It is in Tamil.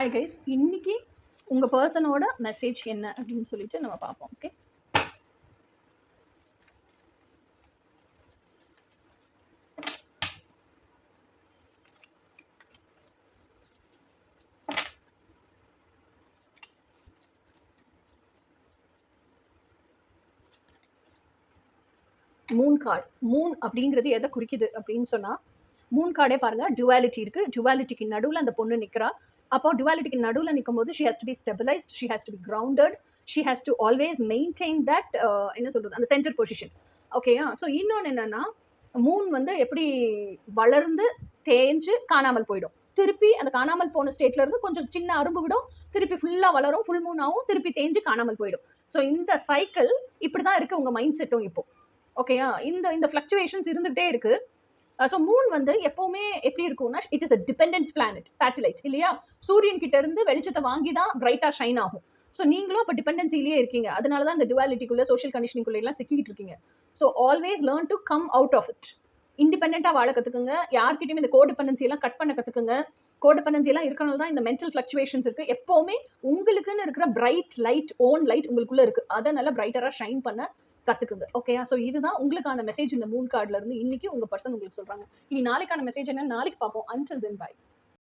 ஹாய் கைஸ், இன்னைக்கு உங்க பர்சனோட மெசேஜ் என்ன அப்படின்னு சொல்லிட்டு நம்ம பார்ப்போம். Okay, Moon card. மூன் அப்படிங்கிறது எதை குறிக்குது அப்படின்னு சொன்னா, மூன் கார்டே பாருங்க, டுவாலிட்டி இருக்கு. டுவாலிட்டிக்கு நடுவில் அந்த பொண்ணு நிற்கிறா. அப்போ டுவாலிட்டிக்கு நடுவில் நிற்கும் போது she has to be stabilised, she has to be grounded, she has to always maintain that என்ன சொல்றது, அந்த சென்டர் பொசிஷன். ஓகேயா? ஸோ இன்னொன்று என்னன்னா, மூன் வந்து எப்படி வளர்ந்து தேஞ்சு காணாமல் போயிடும். திருப்பி அந்த காணாமல் போன ஸ்டேட்ல இருந்து கொஞ்சம் சின்ன அரும்பு விடும், திருப்பி ஃபுல்லாக வளரும், ஃபுல் மூன் ஆகும், திருப்பி தேஞ்சு காணாமல் போயிடும். ஸோ இந்த சைக்கிள் இப்படி தான் இருக்கு உங்க மைண்ட் செட்டும் இப்போ. ஓகேயா? இந்த இந்த ஃப்ளக்சுவேஷன்ஸ் இருந்துகிட்டே இருக்கு. ஸோ மூன் வந்து எப்பவுமே எப்படி இருக்கும்னா, it is a dependent planet, satellite இல்லையா? சூரியன் கிட்ட இருந்து வெளிச்சத்தை வாங்கி தான் பிரைட்டா ஷைன் ஆகும். ஸோ நீங்களும் இப்போ டிபெண்டன்சிலேயே இருக்கீங்க. அதனால தான் இந்த டுவாலிட்டிக்குள்ள, சோஷியல் கண்டிஷனிங்குள்ள எல்லாம் சிக்கிட்டு இருக்கீங்க. So always learn to come out of it. இண்டிபெண்டா வாழ கத்துக்குங்க. யார்கிட்டயும் இந்த கோடிபெண்டன்சி எல்லாம் கட் பண்ண கத்துக்குங்க. கோடிபெண்டன்சி எல்லாம் இருக்கனால தான் இந்த மென்டல் ஃபிளக்சுவேஷன்ஸ் இருக்கு. எப்பவுமே உங்களுக்குன்னு இருக்கிற பிரைட் லைட், ஓன் லைட் உங்களுக்குள்ள இருக்கு. அதை நல்லா பிரைட்டரா ஷைன் பண்ண கத்துக்குங்க. ஓகேயா? ஸோ இதுதான் உங்களுக்கான மெசேஜ் இந்த மூன் கார்டுல இருந்து இன்னைக்கு உங்க பர்சன் உங்களுக்கு சொல்றாங்க. இனி நாளைக்கான மெசேஜ் என்ன நாளைக்கு பார்ப்போம். Until then by.